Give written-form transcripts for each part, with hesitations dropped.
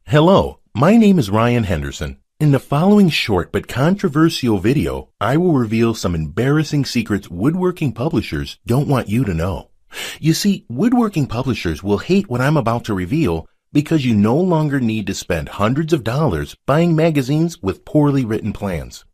Hello, my name is Ryan Henderson. In the following short but controversial video, I will reveal some embarrassing secrets woodworking publishers don't want you to know. You see, woodworking publishers will hate what I'm about to reveal because you no longer need to spend hundreds of dollars buying magazines with poorly written plans.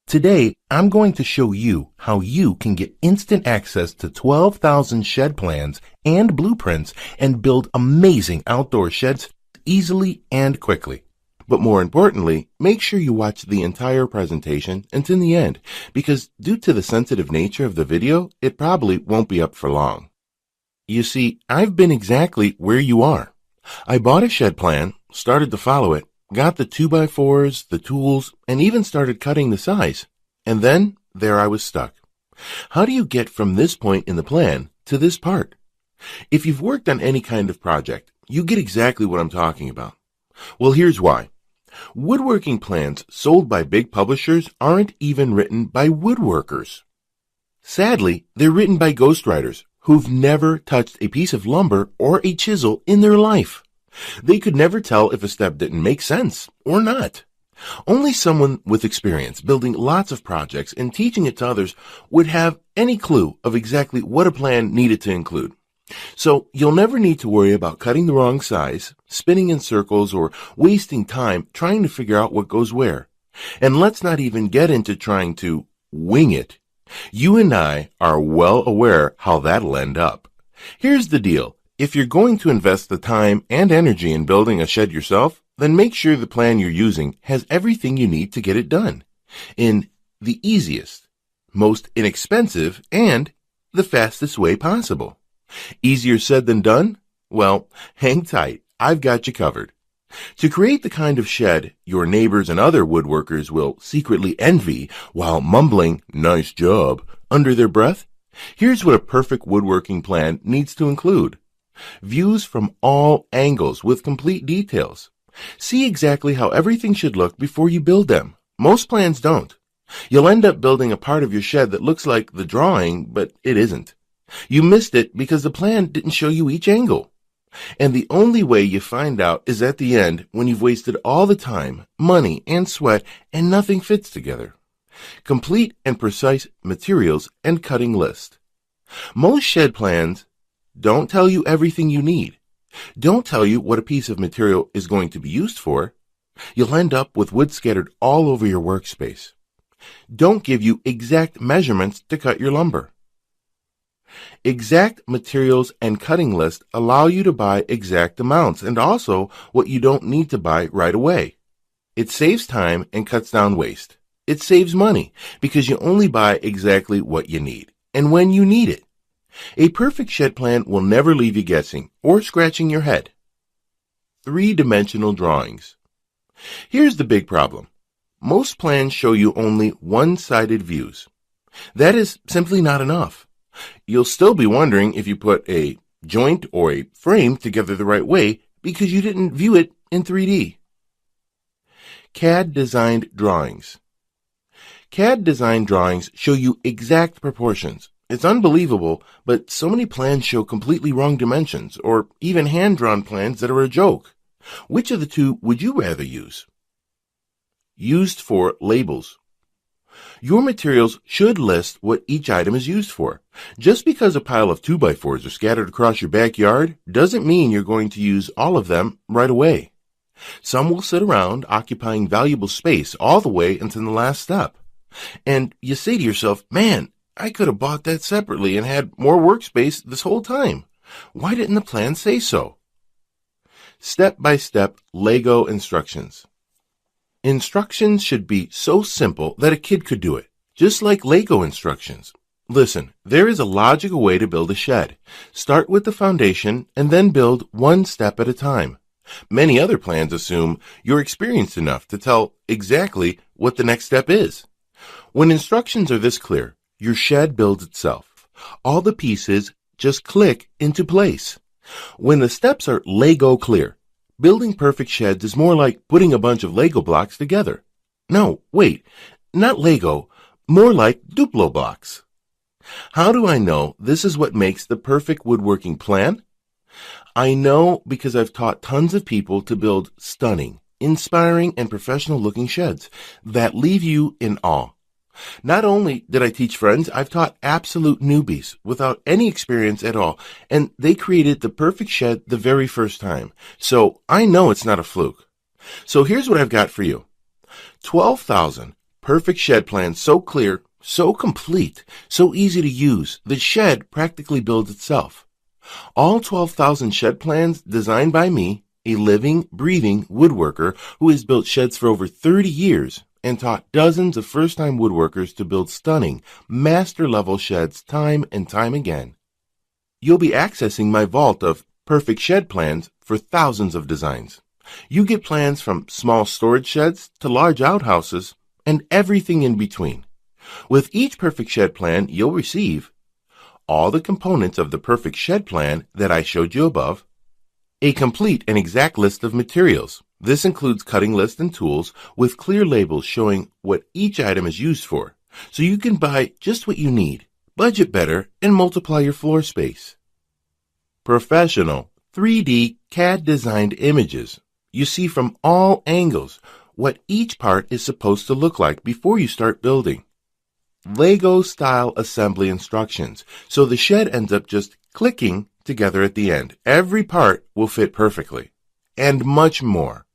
Today, I'm going to show you how you can get instant access to 12,000 shed plans and blueprints and build amazing outdoor sheds easily and quickly. But more importantly, make sure you watch the entire presentation until the end, because due to the sensitive nature of the video, it probably won't be up for long. You see, I've been exactly where you are. I bought a shed plan, started to follow it, got the 2x4s, the tools, and even started cutting the size. And then, there I was stuck. How do you get from this point in the plan to this part? If you've worked on any kind of project, you get exactly what I'm talking about. Well, here's why. Woodworking plans sold by big publishers aren't even written by woodworkers. Sadly, they're written by ghostwriters who've never touched a piece of lumber or a chisel in their life. They could never tell if a step didn't make sense or not. Only someone with experience building lots of projects and teaching it to others would have any clue of exactly what a plan needed to include. So you'll never need to worry about cutting the wrong size, spinning in circles, or wasting time trying to figure out what goes where. And let's not even get into trying to wing it. You and I are well aware how that'll end up. Here's the deal. If you're going to invest the time and energy in building a shed yourself, then make sure the plan you're using has everything you need to get it done in the easiest, most inexpensive, and the fastest way possible. Easier said than done? Well, hang tight. I've got you covered. To create the kind of shed your neighbors and other woodworkers will secretly envy while mumbling, "Nice job," under their breath, here's what a perfect woodworking plan needs to include. Views from all angles with complete details. See exactly how everything should look before you build them. Most plans don't. You'll end up building a part of your shed that looks like the drawing, but it isn't. You missed it because the plan didn't show you each angle. And the only way you find out is at the end when you've wasted all the time, money, and sweat and nothing fits together. Complete and precise materials and cutting list. Most shed plans don't tell you everything you need. Don't tell you what a piece of material is going to be used for. You'll end up with wood scattered all over your workspace. Don't give you exact measurements to cut your lumber. Exact materials and cutting list allow you to buy exact amounts and also what you don't need to buy right away. It saves time and cuts down waste. It saves money because you only buy exactly what you need and when you need it. A perfect shed plan will never leave you guessing or scratching your head. 3-dimensional drawings. Here's the big problem. Most plans show you only one-sided views. That is simply not enough. You'll still be wondering if you put a joint or a frame together the right way because you didn't view it in 3D. CAD-designed drawings. CAD-designed drawings show you exact proportions. It's unbelievable, but so many plans show completely wrong dimensions or even hand-drawn plans that are a joke. Which of the two would you rather use? Used for labels. Your materials should list what each item is used for. Just because a pile of 2x4s are scattered across your backyard doesn't mean you're going to use all of them right away. Some will sit around occupying valuable space all the way until the last step. And you say to yourself, man, I could have bought that separately and had more workspace this whole time. Why didn't the plan say so? Step-by-step Lego instructions. Instructions should be so simple that a kid could do it, just like Lego instructions. Listen, there is a logical way to build a shed. Start with the foundation and then build one step at a time. Many other plans assume you're experienced enough to tell exactly what the next step is. When instructions are this clear, your shed builds itself. All the pieces just click into place. When the steps are Lego clear, building perfect sheds is more like putting a bunch of Lego blocks together. No, wait, not Lego, more like Duplo blocks. How do I know this is what makes the perfect woodworking plan? I know because I've taught tons of people to build stunning, inspiring, and professional-looking sheds that leave you in awe. Not only did I teach friends, I've taught absolute newbies without any experience at all, and they created the perfect shed the very first time. So I know it's not a fluke. So here's what I've got for you. 12,000 perfect shed plans, so clear, so complete, so easy to use, the shed practically builds itself. All 12,000 shed plans designed by me, a living, breathing woodworker who has built sheds for over 30 years and taught dozens of first-time woodworkers to build stunning, master-level sheds time and time again. You'll be accessing my vault of perfect shed plans for thousands of designs. You get plans from small storage sheds to large outhouses and everything in between. With each perfect shed plan, you'll receive all the components of the perfect shed plan that I showed you above, a complete and exact list of materials. This includes cutting lists and tools with clear labels showing what each item is used for, so you can buy just what you need, budget better, and multiply your floor space. Professional 3D CAD-designed images. You see from all angles what each part is supposed to look like before you start building. Lego-style assembly instructions, so the shed ends up just clicking together at the end. Every part will fit perfectly, and much more.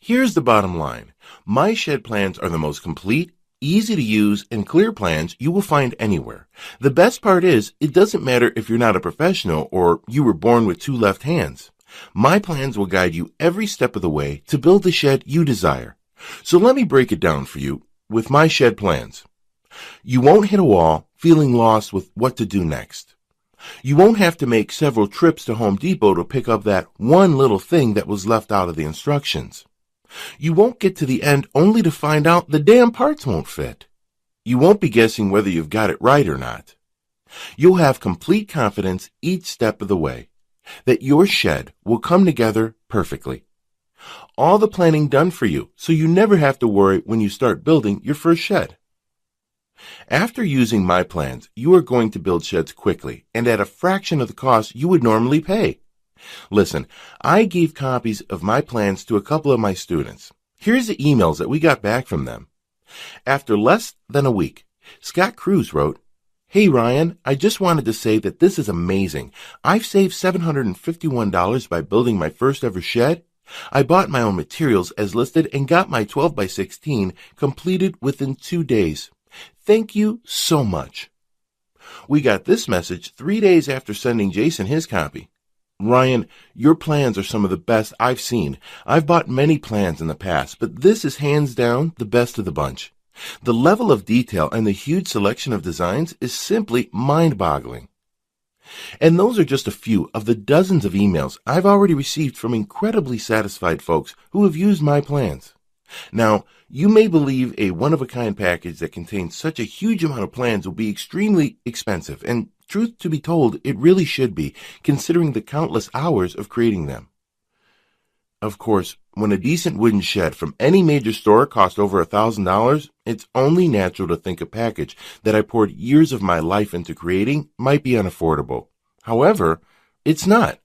Here's the bottom line. My shed plans are the most complete, easy to use, and clear plans you will find anywhere. The best part is, it doesn't matter if you're not a professional or you were born with two left hands. My plans will guide you every step of the way to build the shed you desire. So let me break it down for you with my shed plans. You won't hit a wall feeling lost with what to do next. You won't have to make several trips to Home Depot to pick up that one little thing that was left out of the instructions. You won't get to the end only to find out the damn parts won't fit. You won't be guessing whether you've got it right or not. You'll have complete confidence each step of the way that your shed will come together perfectly. All the planning done for you, so you never have to worry when you start building your first shed. After using my plans, you are going to build sheds quickly and at a fraction of the cost you would normally pay. Listen, I gave copies of my plans to a couple of my students. Here's the emails that we got back from them. After less than a week, Scott Cruz wrote, "Hey Ryan, I just wanted to say that this is amazing. I've saved $751 by building my first ever shed. I bought my own materials as listed and got my 12 by 16 completed within 2 days. Thank you so much." We got this message 3 days after sending Jason his copy. "Ryan, your plans are some of the best I've seen. I've bought many plans in the past, but this is hands down the best of the bunch. The level of detail and the huge selection of designs is simply mind-boggling." And those are just a few of the dozens of emails I've already received from incredibly satisfied folks who have used my plans. Now, you may believe a one-of-a-kind package that contains such a huge amount of plans will be extremely expensive, and truth to be told, it really should be, considering the countless hours of creating them. Of course, when a decent wooden shed from any major store costs over $1,000, it's only natural to think a package that I poured years of my life into creating might be unaffordable. However, it's not.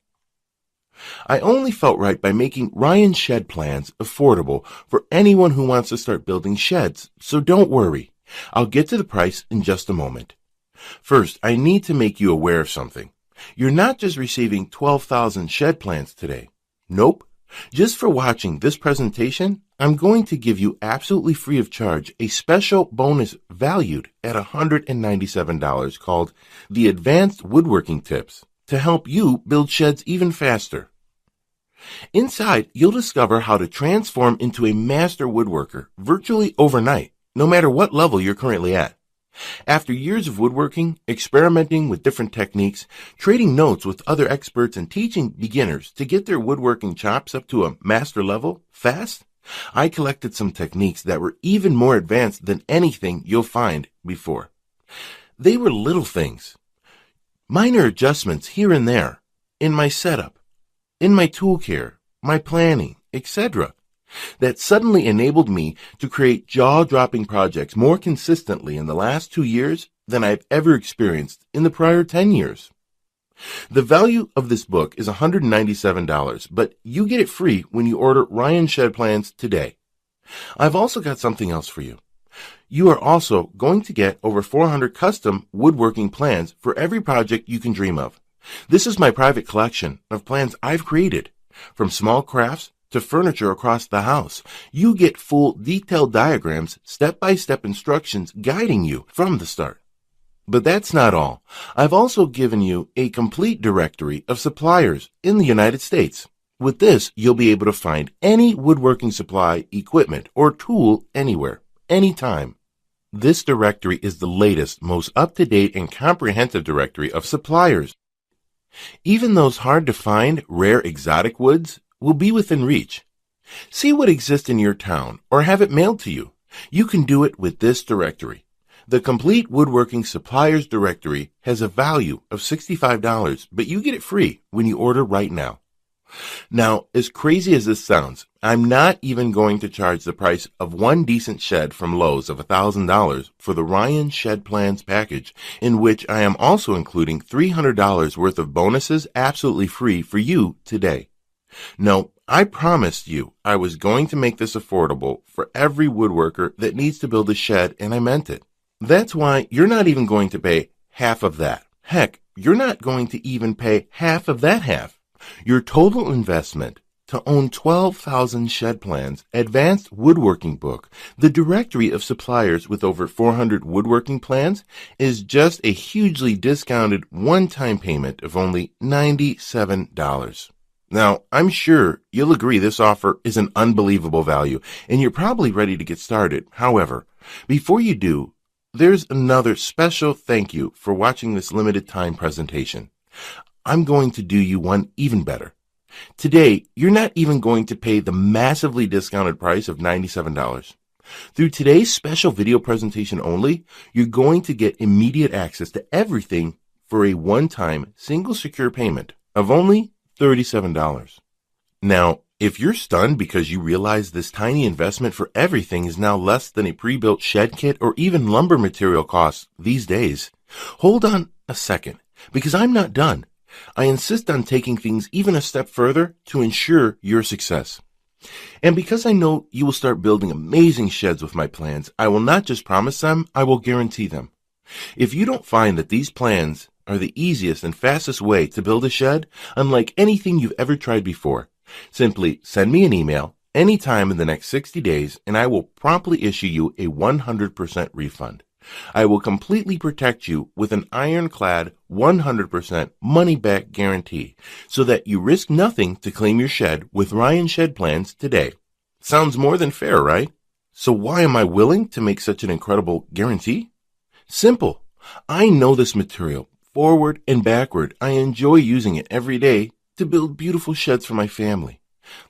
I only felt right by making Ryan's shed plans affordable for anyone who wants to start building sheds, so don't worry. I'll get to the price in just a moment. First, I need to make you aware of something. You're not just receiving 12,000 shed plans today. Nope. Just for watching this presentation, I'm going to give you absolutely free of charge a special bonus valued at $197 called the Advanced Woodworking Tips to help you build sheds even faster. Inside, you'll discover how to transform into a master woodworker virtually overnight, no matter what level you're currently at. After years of woodworking, experimenting with different techniques, trading notes with other experts, and teaching beginners to get their woodworking chops up to a master level fast, I collected some techniques that were even more advanced than anything you'll find before. They were little things, minor adjustments here and there, in my setup, in my tool care, my planning, etc., that suddenly enabled me to create jaw-dropping projects more consistently in the last 2 years than I've ever experienced in the prior 10 years. The value of this book is $197, but you get it free when you order Ryan Shed Plans today. I've also got something else for you. You are also going to get over 400 custom woodworking plans for every project you can dream of. This is my private collection of plans I've created. From small crafts to furniture across the house, you get full detailed diagrams, step-by-step instructions guiding you from the start. But that's not all. I've also given you a complete directory of suppliers in the United States. With this, you'll be able to find any woodworking supply, equipment, or tool anywhere, anytime. This directory is the latest, most up-to-date, and comprehensive directory of suppliers. Even those hard-to-find, rare exotic woods will be within reach. See what exists in your town or have it mailed to you. You can do it with this directory. The Complete Woodworking Suppliers Directory has a value of $65, but you get it free when you order right now. Now, as crazy as this sounds, I'm not even going to charge the price of one decent shed from Lowe's of $1,000 for the Ryan Shed Plans package, in which I am also including $300 worth of bonuses absolutely free for you today. No, I promised you I was going to make this affordable for every woodworker that needs to build a shed, and I meant it. That's why you're not even going to pay half of that. Heck, you're not going to even pay half of that half. Your total investment to own 12,000 Shed Plans Advanced Woodworking Book, the directory of suppliers with over 400 woodworking plans, is just a hugely discounted one-time payment of only $97. Now, I'm sure you'll agree this offer is an unbelievable value, and you're probably ready to get started. However, before you do, there's another special thank you for watching this limited time presentation. I'm going to do you one even better. Today, you're not even going to pay the massively discounted price of $97. Through today's special video presentation only, you're going to get immediate access to everything for a one-time single secure payment of only $37. Now, if you're stunned because you realize this tiny investment for everything is now less than a pre-built shed kit or even lumber material costs these days, hold on a second, because I'm not done. I insist on taking things even a step further to ensure your success. And because I know you will start building amazing sheds with my plans, I will not just promise them, I will guarantee them. If you don't find that these plans are the easiest and fastest way to build a shed, unlike anything you've ever tried before, simply send me an email anytime in the next 60 days and I will promptly issue you a 100% refund. I will completely protect you with an ironclad 100% money-back guarantee so that you risk nothing to claim your shed with Ryan Shed Plans today. Sounds more than fair, right? So why am I willing to make such an incredible guarantee? Simple. I know this material forward and backward. I enjoy using it every day to build beautiful sheds for my family.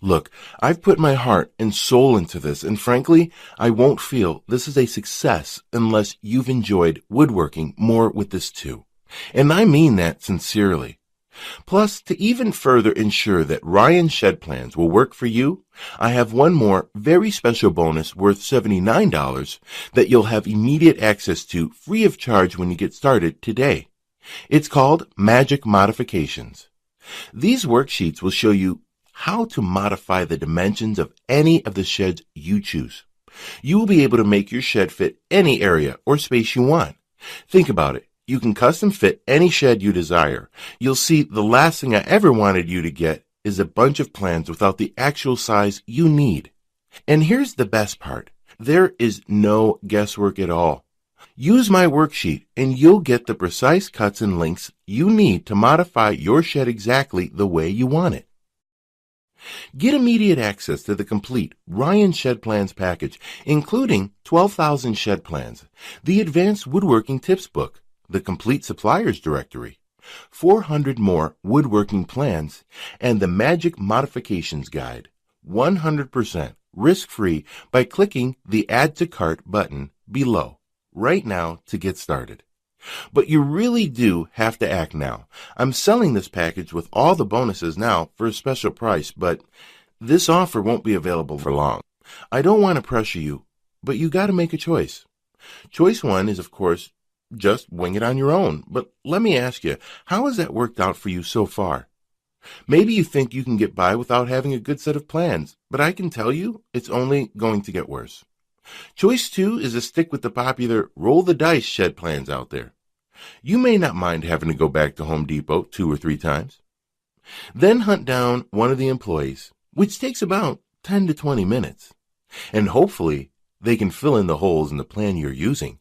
Look, I've put my heart and soul into this, and frankly, I won't feel this is a success unless you've enjoyed woodworking more with this too. And I mean that sincerely. Plus, to even further ensure that Ryan Shed Plans will work for you, I have one more very special bonus worth $79 that you'll have immediate access to free of charge when you get started today. It's called Magic Modifications. These worksheets will show you how to modify the dimensions of any of the sheds you choose. You will be able to make your shed fit any area or space you want. Think about it. You can custom fit any shed you desire. You'll see the last thing I ever wanted you to get is a bunch of plans without the actual size you need. And here's the best part. There is no guesswork at all. Use my worksheet and you'll get the precise cuts and lengths you need to modify your shed exactly the way you want it. Get immediate access to the complete Ryan Shed Plans package, including 12,000 Shed Plans, the Advanced Woodworking Tips Book, the Complete Suppliers Directory, 400 more woodworking plans, and the Magic Modifications Guide, 100% risk-free by clicking the Add to Cart button below right now to get started. But you really do have to act now. I'm selling this package with all the bonuses now for a special price, but this offer won't be available for long. I don't want to pressure you, but you got to make a choice. Choice one is, of course, just wing it on your own. But let me ask you, how has that worked out for you so far? Maybe you think you can get by without having a good set of plans, but I can tell you it's only going to get worse. Choice 2 is to stick with the popular roll the dice shed plans out there. You may not mind having to go back to Home Depot 2 or 3 times. Then hunt down one of the employees, which takes about 10 to 20 minutes. And hopefully they can fill in the holes in the plan you're using.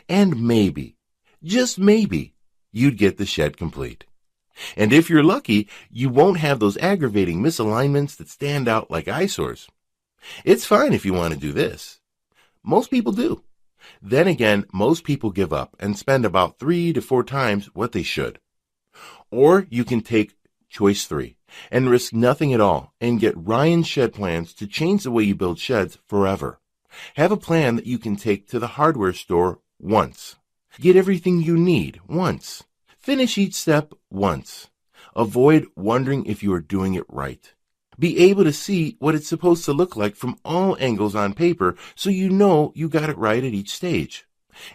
And maybe, just maybe, you'd get the shed complete. And if you're lucky, you won't have those aggravating misalignments that stand out like eyesores. It's fine if you want to do this. Most people do. Then again, most people give up and spend about 3 to 4 times what they should. Or you can take choice 3 and risk nothing at all and get Ryan's Shed Plans to change the way you build sheds forever. Have a plan that you can take to the hardware store once. Get everything you need once. Finish each step once. Avoid wondering if you are doing it right. Be able to see what it's supposed to look like from all angles on paper so you know you got it right at each stage.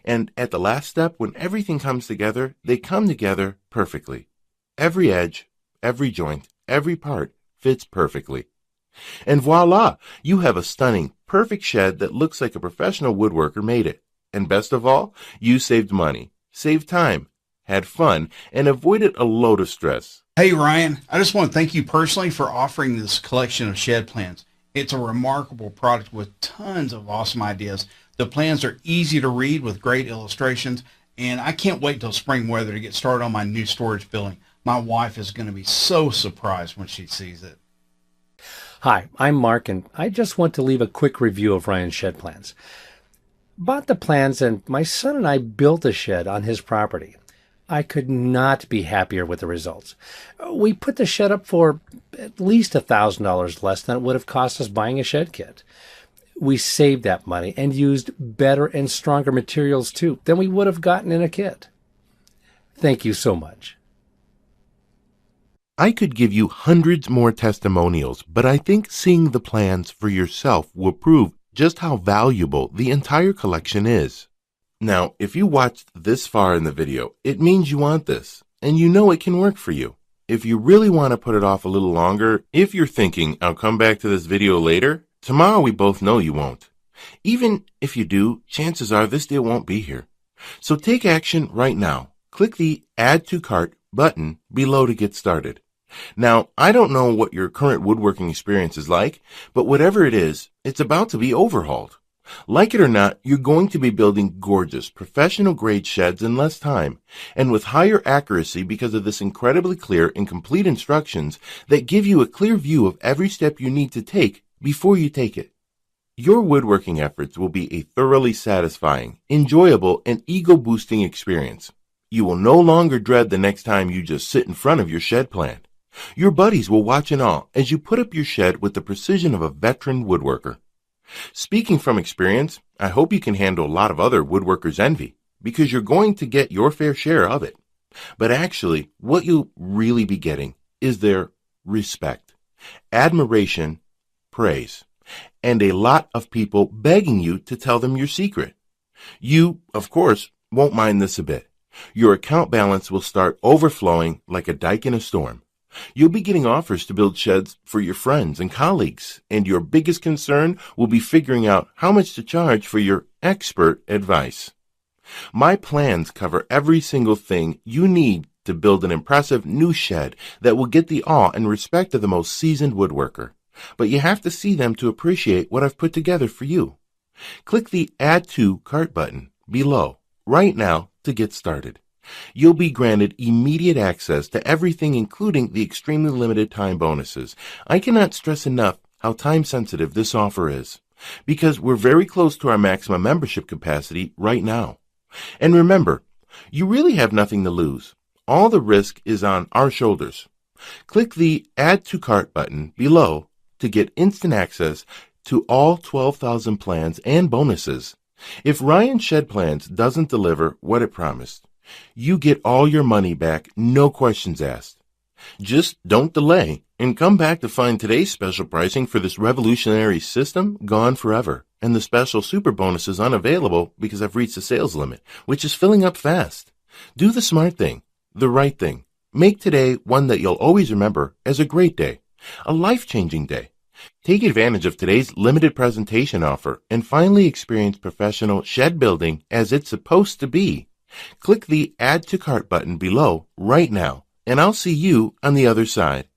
And at the last step, when everything comes together, they come together perfectly. Every edge, every joint, every part fits perfectly. And voila, you have a stunning, perfect shed that looks like a professional woodworker made it. And best of all, you saved money, saved time, had fun, and avoided a load of stress. Hey Ryan, I just want to thank you personally for offering this collection of shed plans. It's a remarkable product with tons of awesome ideas. The plans are easy to read with great illustrations, and I can't wait till spring weather to get started on my new storage building. My wife is going to be so surprised when she sees it. Hi, I'm Mark, and I just want to leave a quick review of Ryan's Shed Plans. Bought the plans, and my son and I built a shed on his property. I could not be happier with the results. We put the shed up for at least $1,000 less than it would have cost us buying a shed kit. We saved that money and used better and stronger materials too than we would have gotten in a kit. Thank you so much. I could give you hundreds more testimonials, but I think seeing the plans for yourself will prove just how valuable the entire collection is. Now, if you watched this far in the video, it means you want this, and you know it can work for you. If you really want to put it off a little longer, if you're thinking, I'll come back to this video later, tomorrow we both know you won't. Even if you do, chances are this deal won't be here. So take action right now. Click the Add to Cart button below to get started. Now, I don't know what your current woodworking experience is like, but whatever it is, it's about to be overhauled. Like it or not, you're going to be building gorgeous, professional-grade sheds in less time, and with higher accuracy because of this incredibly clear and complete instructions that give you a clear view of every step you need to take before you take it. Your woodworking efforts will be a thoroughly satisfying, enjoyable, and ego-boosting experience. You will no longer dread the next time you just sit in front of your shed plan. Your buddies will watch in awe as you put up your shed with the precision of a veteran woodworker. Speaking from experience, I hope you can handle a lot of other woodworkers' envy, because you're going to get your fair share of it. But actually, what you'll really be getting is their respect, admiration, praise, and a lot of people begging you to tell them your secret. You, of course, won't mind this a bit. Your account balance will start overflowing like a dike in a storm. You'll be getting offers to build sheds for your friends and colleagues, and your biggest concern will be figuring out how much to charge for your expert advice. My plans cover every single thing you need to build an impressive new shed that will get the awe and respect of the most seasoned woodworker. But you have to see them to appreciate what I've put together for you. Click the Add to Cart button below right now to get started. You'll be granted immediate access to everything, including the extremely limited time bonuses. I cannot stress enough how time-sensitive this offer is, because we're very close to our maximum membership capacity right now. And remember, you really have nothing to lose. All the risk is on our shoulders. Click the Add to Cart button below to get instant access to all 12,000 plans and bonuses. If Ryan's Shed Plans doesn't deliver what it promised, you get all your money back, no questions asked. Just don't delay and come back to find today's special pricing for this revolutionary system gone forever. and the special super bonus is unavailable because I've reached the sales limit, which is filling up fast. Do the smart thing, the right thing. Make today one that you'll always remember as a great day, a life-changing day. Take advantage of today's limited presentation offer and finally experience professional shed building as it's supposed to be. Click the Add to Cart button below right now, and I'll see you on the other side.